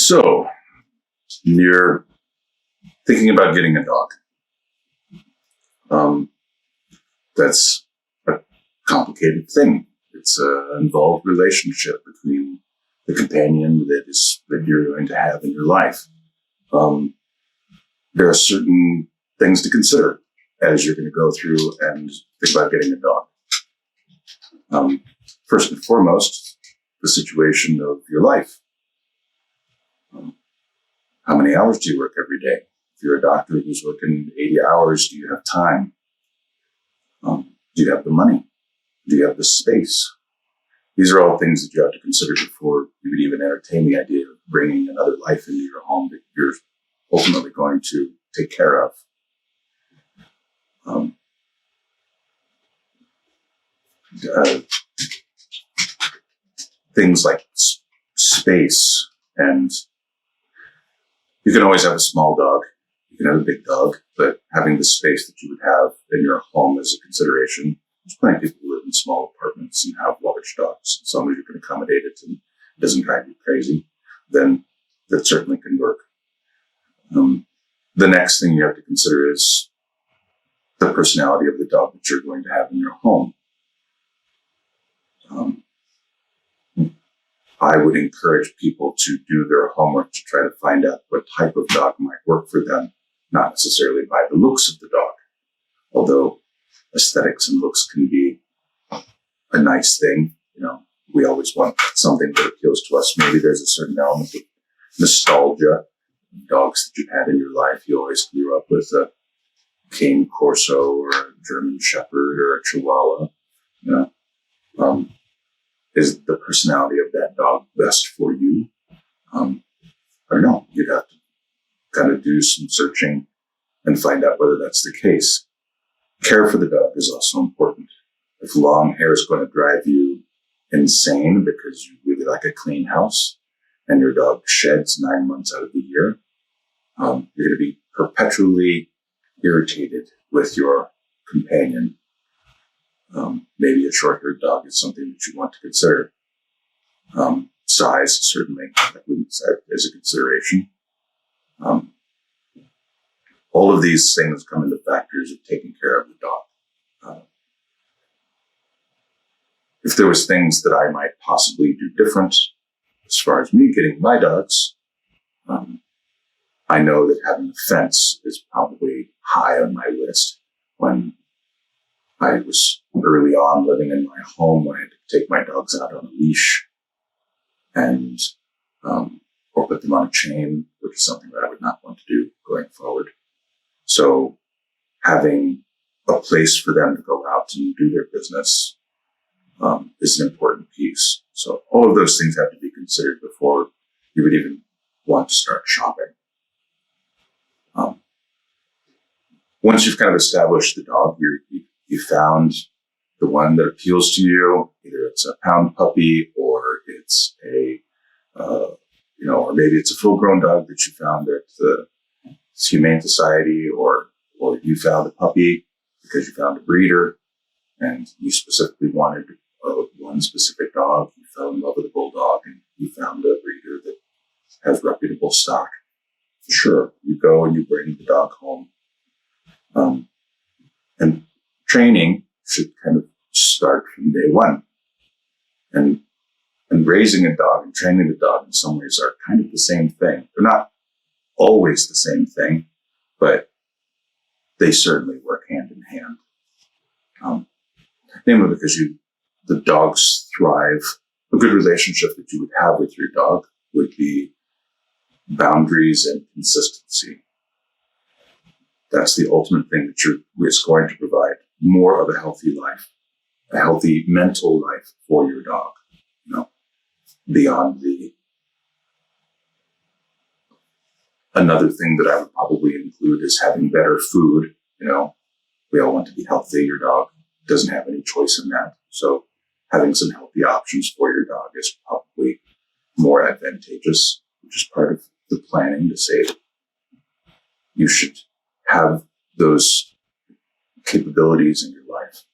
So you're thinking about getting a dog. That's a complicated thing. It's an involved relationship between the companion that you're going to have in your life. There are certain things to consider as you're going to go through and think about getting a dog. First and foremost, the situation of your life. How many hours do you work every day? If you're a doctor who's working 80 hours, do you have time? Do you have the money? Do you have the space? These are all things that you have to consider before you would even entertain the idea of bringing another life into your home that you're ultimately going to take care of. Things like space, and you can always have a small dog. You can have a big dog, but having the space that you would have in your home is a consideration. There's plenty of people who live in small apartments and have large dogs. As long as you can accommodate it and it doesn't drive you crazy, then that certainly can work. The next thing you have to consider is the personality of the dog that you're going to have in your home. I would encourage people to do their homework to try to find out what type of dog might work for them, not necessarily by the looks of the dog, although aesthetics and looks can be a nice thing. We always want something that appeals to us. Maybe there's a certain element of nostalgia. Dogs that you've had in your life, you always grew up with a Cane Corso or a German Shepherd or a Chihuahua. Is the personality of that dog best for you? I don't know. You'd have to kind of do some searching and find out whether that's the case. Care for the dog is also important. If long hair is going to drive you insane because you really like a clean house and your dog sheds 9 months out of the year, you're going to be perpetually irritated with your companion. Maybe a short-haired dog is something that you want to consider. Size, certainly, is a consideration. All of these things come into factors of taking care of the dog. If there was things that I might possibly do different as far as me getting my dogs, I know that having a fence is probably high on my list. When I was early on living in my home, I had to take my dogs out on a leash and or put them on a chain, which is something that I would not want to do going forward. So having a place for them to go out and do their business is an important piece. So all of those things have to be considered before you would even want to start shopping. Once you've kind of established the dog, you found the one that appeals to you. Either it's a pound puppy or it's or maybe it's a full-grown dog that you found at the Humane Society, or you found a puppy because you found a breeder and you specifically wanted one specific dog. You fell in love with a bulldog and you found a breeder that has reputable stock. Sure, you go and you bring the dog home. And training should kind of start from day one. And raising a dog and training the dog in some ways are kind of the same thing. They're not always the same thing, but they certainly work hand in hand. Namely because the dogs thrive. A good relationship that you would have with your dog would be boundaries and consistency. That's the ultimate thing that is going to provide more of a healthy life, a healthy mental life for your dog, beyond another thing that I would probably include is having better food. We all want to be healthy. Your dog doesn't have any choice in that. So having some healthy options for your dog is probably more advantageous, which is part of the planning to say that you should have those capabilities in your life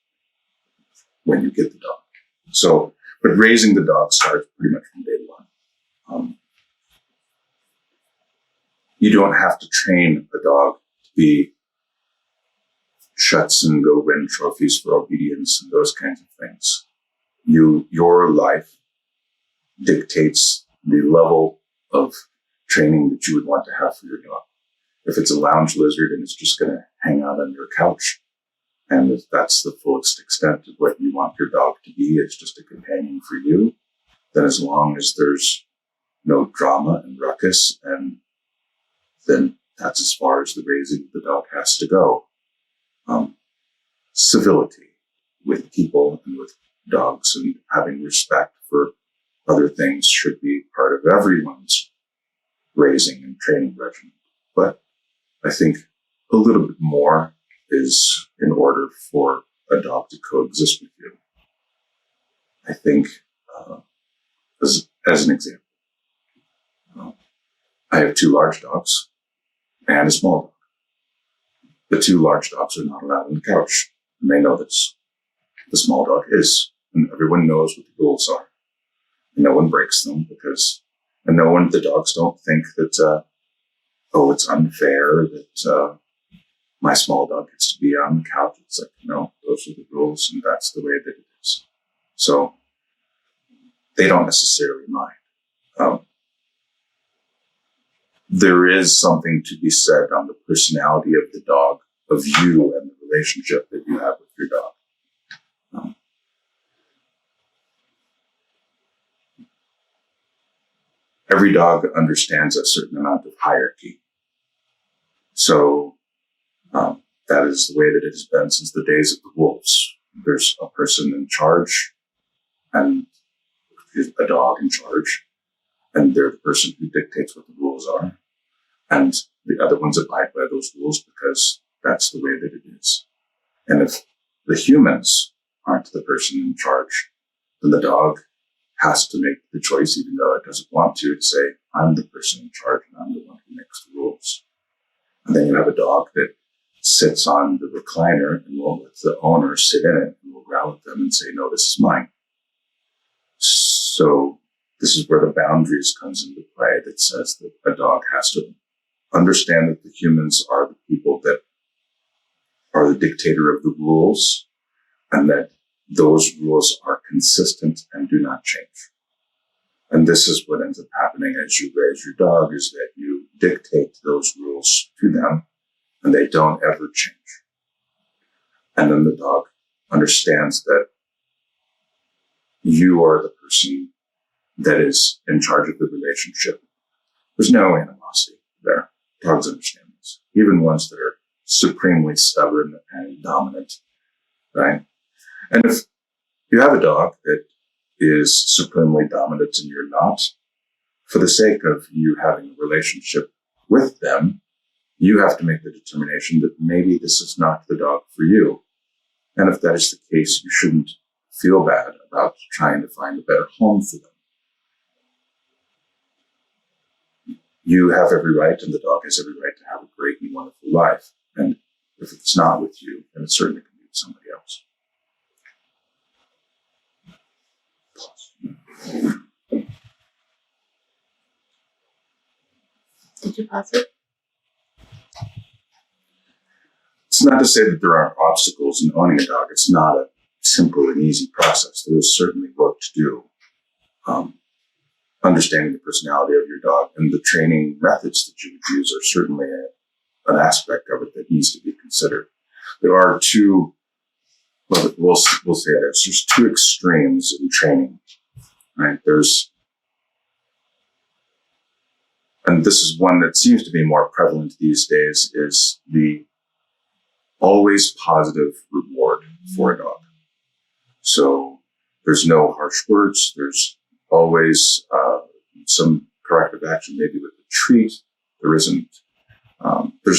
when you get the dog. So, but raising the dog starts pretty much from day one. You don't have to train a dog to be shuts and go win trophies for obedience and those kinds of things. Your life dictates the level of training that you would want to have for your dog. If it's a lounge lizard and it's just going to hang out on your couch, and if that's the fullest extent of what you want your dog to be, it's just a companion for you, then as long as there's no drama and ruckus, and then that's as far as the raising of the dog has to go. Civility with people and with dogs and having respect for other things should be part of everyone's raising and training regimen. But I think a little bit more is in order for a dog to coexist with you. I think, as an example, I have 2 large dogs and a small dog. The 2 large dogs are not allowed on the couch, and they know this. The small dog is, and everyone knows what the rules are. And no one breaks them the dogs don't think that, it's unfair that my small dog gets to be on the couch. It's like, no, those are the rules, and that's the way that it is. So they don't necessarily mind. There is something to be said on the personality of the dog, of you, and the relationship that you have with your dog. Every dog understands a certain amount of hierarchy. So that is the way that it has been since the days of the wolves. There's a person in charge and a dog in charge, and they're the person who dictates what the rules are. And the other ones abide by those rules because that's the way that it is. And if the humans aren't the person in charge, then the dog has to make the choice, even though it doesn't want to say, I'm the person in charge and I'm the one who makes the rules. And then you have a dog that sits on the recliner and will let the owner sit in it and will growl at them and say, no, this is mine. So this is where the boundaries comes into play, that says that a dog has to understand that the humans are the people that are the dictator of the rules, and that those rules are consistent and do not change. And this is what ends up happening as you raise your dog, is that you dictate those rules to them and they don't ever change. And then the dog understands that you are the person that is in charge of the relationship. There's no animosity there. Dogs understand this, even ones that are supremely stubborn and dominant, right? And if you have a dog that is supremely dominant and you're not, for the sake of you having a relationship with them, you have to make the determination that maybe this is not the dog for you. And if that is the case, you shouldn't feel bad about trying to find a better home for them. You have every right, and the dog has every right to have a great and wonderful life. And if it's not with you, then it certainly can be with somebody else. Did you pause it? It's not to say that there aren't obstacles in owning a dog. It's not a simple and easy process. There is certainly work to do. Understanding the personality of your dog and the training methods that you would use are certainly an aspect of it that needs to be considered. There are two, we'll say this, there's 2 extremes in training, right? And this is one that seems to be more prevalent these days, is the always positive reward for a dog. So there's no harsh words. There's always some corrective action, maybe with a treat. There's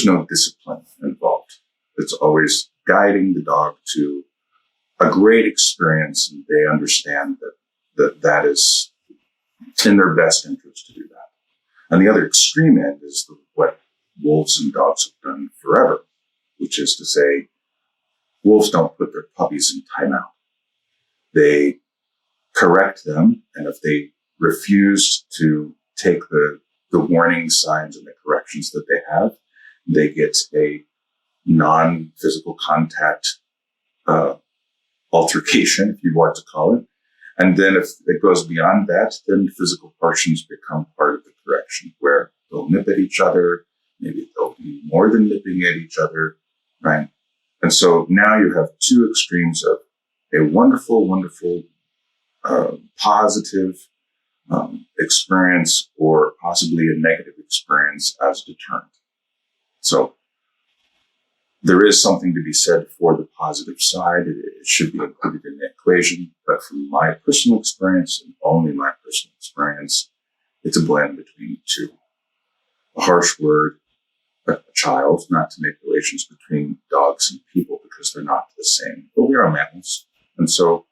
no discipline involved. It's always guiding the dog to a great experience, and they understand that is in their best interest to do that. And the other extreme end is what wolves and dogs have done forever, which is to say, wolves don't put their puppies in timeout. They correct them, and if they refuse to take the the warning signs and the corrections that they have. They get a non-physical contact altercation, if you want to call it. And then if it goes beyond that, then physical portions become part of the correction, where they'll nip at each other. Maybe they'll be more than nipping at each other, right? And so now you have two extremes of a wonderful, wonderful, positive experience, or possibly a negative experience as deterrent. So there is something to be said for the positive side. It should be included in the equation. But from my personal experience, and only my personal experience, it's a blend between the two. A harsh word, a child, not to make relations between dogs and people because they're not the same. But we are mammals. And so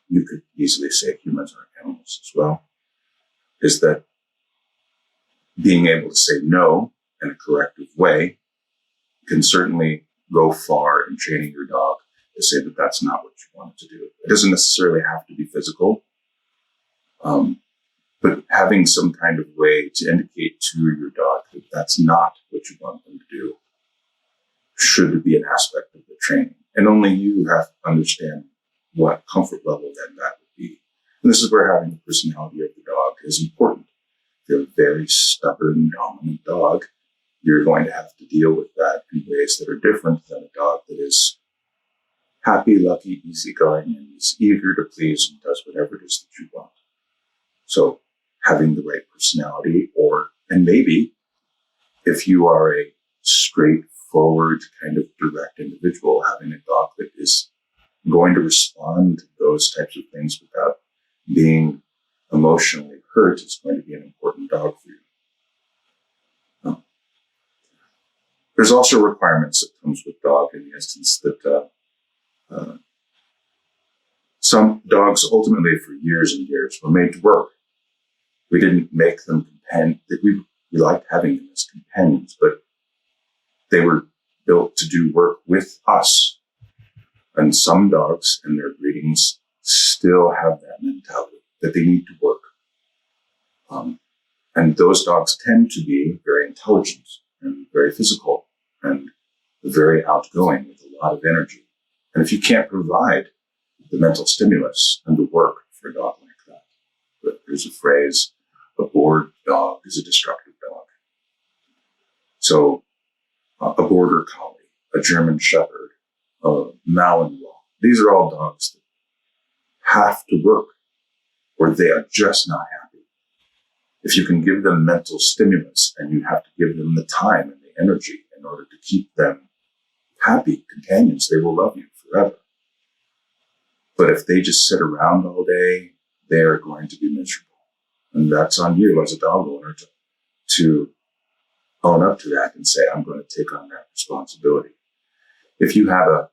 you could easily say humans are animals as well, is that being able to say no in a corrective way can certainly go far in training your dog to say that that's not what you want it to do. It doesn't necessarily have to be physical, but having some kind of way to indicate to your dog that that's not what you want them to do should be an aspect of the training. And only you have to understand what comfort level then that would be. And this is where having the personality of the dog is important. If you're a very stubborn, dominant dog, you're going to have to deal with that in ways that are different than a dog that is happy, lucky, easygoing, and is eager to please and does whatever it is that you want. So having the right personality, and maybe if you are a straightforward kind of direct individual, having a dog that is going to respond to those types of things without being emotionally hurt is going to be an important dog for you. There's also requirements that comes with dog in the instance that some dogs ultimately for years and years were made to work. We didn't make them companions. We liked having them as companions, but they were built to do work with us. And some dogs in their breedings still have that mentality that they need to work. And those dogs tend to be very intelligent and very physical and very outgoing with a lot of energy. And if you can't provide the mental stimulus and the work for a dog like that, but there's a phrase, a bored dog is a destructive dog. So a border collie, a German shepherd, a Malinois, these are all dogs that have to work or they are just not happy. If you can give them mental stimulus, and you have to give them the time and the energy in order to keep them happy companions, they will love you forever. But if they just sit around all day, they are going to be miserable. And that's on you as a dog owner to own up to that and say, I'm going to take on that responsibility. If you have a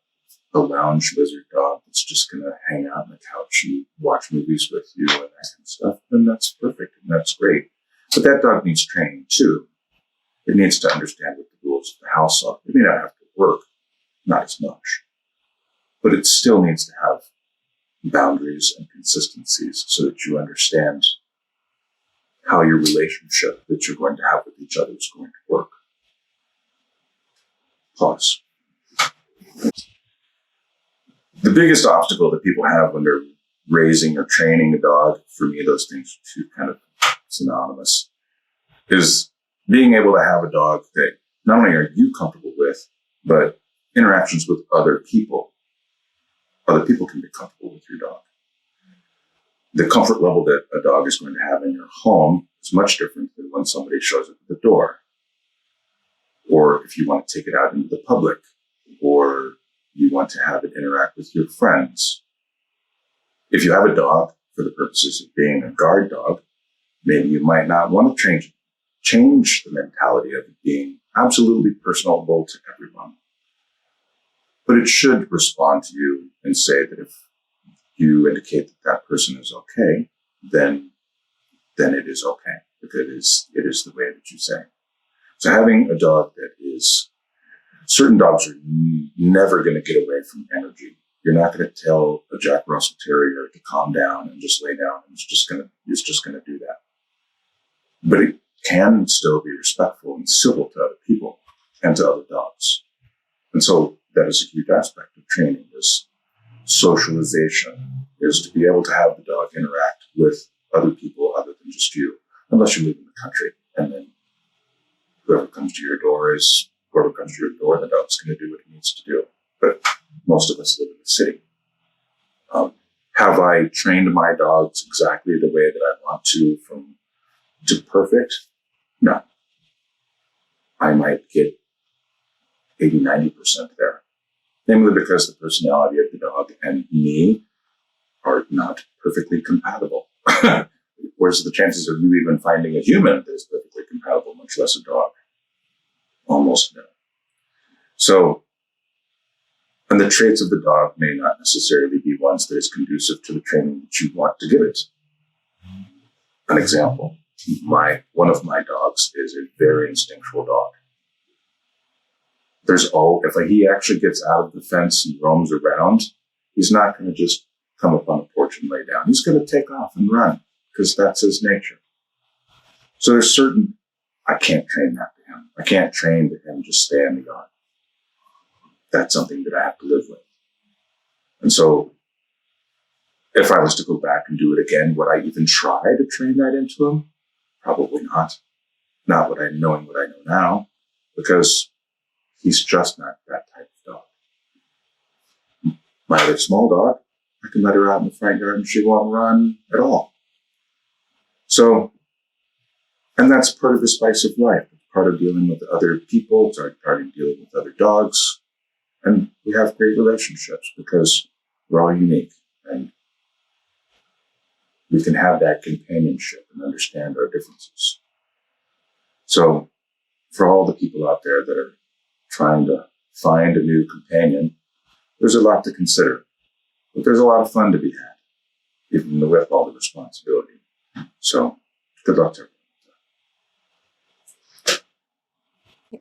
lounge lizard dog that's just going to hang out on the couch and watch movies with you and that kind of stuff, then that's perfect and that's great. But that dog needs training too. It needs to understand what the rules of the house are. It may not have to work, not as much, but it still needs to have boundaries and consistencies so that you understand how your relationship that you're going to have with each other is going to work. Paws. The biggest obstacle that people have when they're raising or training a dog, for me, those things are two kind of synonymous, is being able to have a dog that not only are you comfortable with, but interactions with other people. Other people can be comfortable with your dog. The comfort level that a dog is going to have in your home is much different than when somebody shows up at the door. Or if you want to take it out into the public, or you want to have it interact with your friends. If you have a dog for the purposes of being a guard dog, maybe you might not want to change the mentality of it being absolutely personable to everyone. But it should respond to you and say that if you indicate that that person is okay, then it is okay, because it is the way that you say. So having a dog that is, certain dogs are never going to get away from energy. You're not going to tell a Jack Russell Terrier to calm down and just lay down, and it's just going to do that. but it can still be respectful and civil to other people and to other dogs. And so that is a huge aspect of training, is socialization, is to be able to have the dog interact with other people other than just you, unless you live in the country. And then whoever comes to your door, the dog's going to do what he needs to do. But most of us live in the city. Have I trained my dogs exactly the way that I want to perfect? No. I might get 80, 90% there. Namely because the personality of the dog and me are not perfectly compatible. Where's the chances of you even finding a human that is perfectly compatible, much less a dog? Almost no. So, and the traits of the dog may not necessarily be ones that is conducive to the training that you want to give it. An example, one of my dogs is a very instinctual dog. If he actually gets out of the fence and roams around, he's not going to just come up on the porch and lay down. He's going to take off and run because that's his nature. So I can't train that to him. I can't train to him just stay in the yard. That's something that I have to live with. And so if I was to go back and do it again, would I even try to train that into him? Probably not. Not knowing what I know now, because he's just not that type of dog. My other small dog, I can let her out in the front yard and she won't run at all. So, and that's part of the spice of life. It's part of dealing with other people. It's part of dealing with other dogs. And we have great relationships because we're all unique. And we can have that companionship and understand our differences. So for all the people out there that are trying to find a new companion, there's a lot to consider. But there's a lot of fun to be had, even with all the responsibility. So good luck to everyone.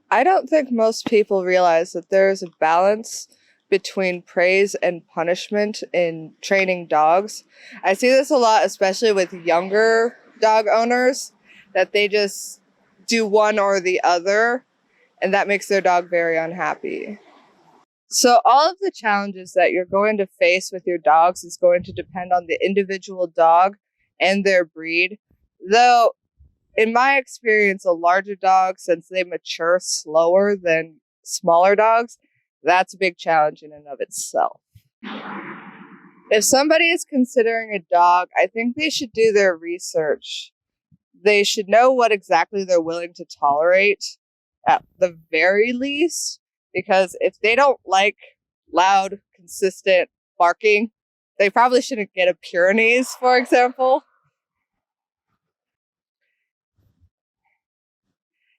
I don't think most people realize that there is a balance between praise and punishment in training dogs. I see this a lot, especially with younger dog owners, that they just do one or the other, and that makes their dog very unhappy. So all of the challenges that you're going to face with your dogs is going to depend on the individual dog and their breed. Though, in my experience, a larger dog, since they mature slower than smaller dogs, that's a big challenge in and of itself. If somebody is considering a dog, I think they should do their research. They should know what exactly they're willing to tolerate at the very least, because if they don't like loud, consistent barking, they probably shouldn't get a Pyrenees, for example.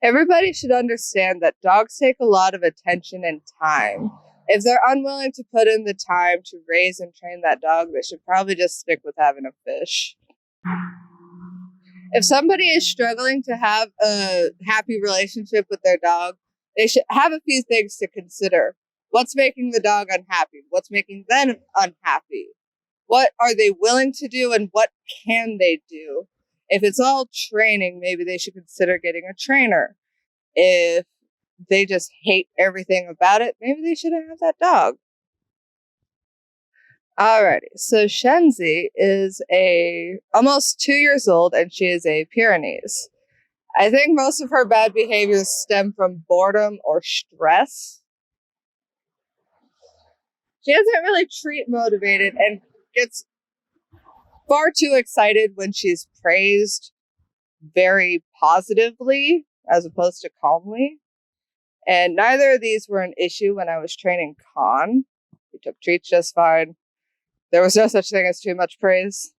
Everybody should understand that dogs take a lot of attention and time. If they're unwilling to put in the time to raise and train that dog, they should probably just stick with having a fish. If somebody is struggling to have a happy relationship with their dog, they should have a few things to consider. What's making the dog unhappy? What's making them unhappy? What are they willing to do and what can they do? If it's all training, maybe they should consider getting a trainer. If they just hate everything about it, maybe they shouldn't have that dog. Alrighty, so Shenzi is almost 2 years old and she is a Pyrenees. I think most of her bad behaviors stem from boredom or stress. She doesn't really treat motivated and gets far too excited when she's praised very positively as opposed to calmly. And neither of these were an issue when I was training Khan. He took treats just fine. There was no such thing as too much praise.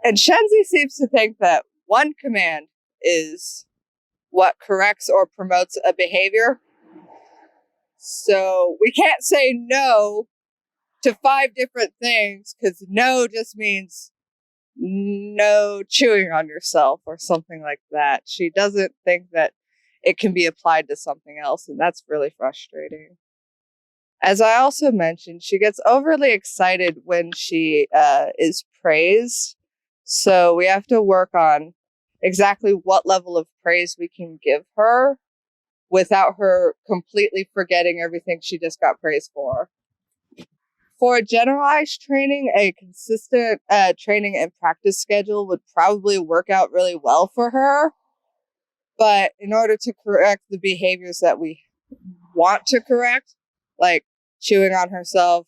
And Shenzi seems to think that one command is what corrects or promotes a behavior. So we can't say no to 5 different things because no just means no chewing on yourself or something like that. She doesn't think that it can be applied to something else, and that's really frustrating. As I also mentioned, she gets overly excited when she is praised. So we have to work on exactly what level of praise we can give her without her completely forgetting everything she just got praised for. For generalized training, a consistent training and practice schedule would probably work out really well for her. But in order to correct the behaviors that we want to correct, like chewing on herself,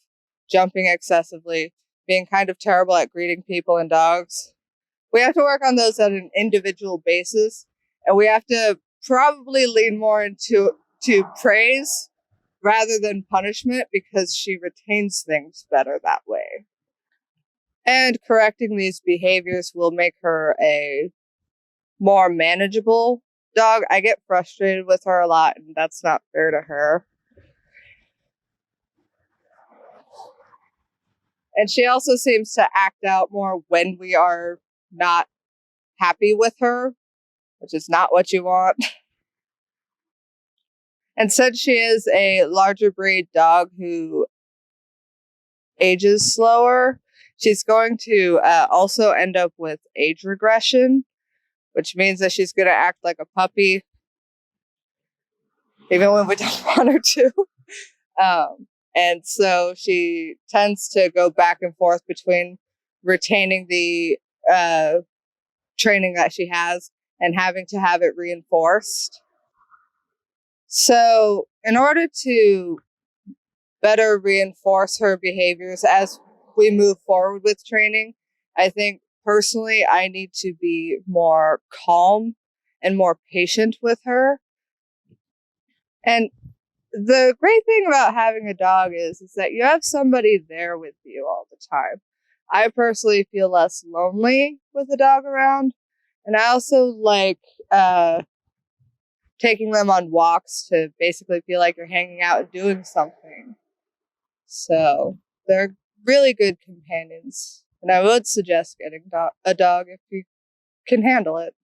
jumping excessively, being kind of terrible at greeting people and dogs, we have to work on those on an individual basis. And we have to probably lean more into praise rather than punishment because she retains things better that way. And correcting these behaviors will make her a more manageable dog. I get frustrated with her a lot, and that's not fair to her. And she also seems to act out more when we are not happy with her, which is not what you want. And since she is a larger breed dog who ages slower, she's going to also end up with age regression, which means that she's going to act like a puppy, even when we don't want her to. And so she tends to go back and forth between retaining the training that she has and having to have it reinforced. So in order to better reinforce her behaviors as we move forward with training, I think personally I need to be more calm and more patient with her. And the great thing about having a dog is that you have somebody there with you all the time. I personally feel less lonely with a dog around, and I also like taking them on walks to basically feel like you're hanging out and doing something. So they're really good companions, and I would suggest getting a dog if you can handle it.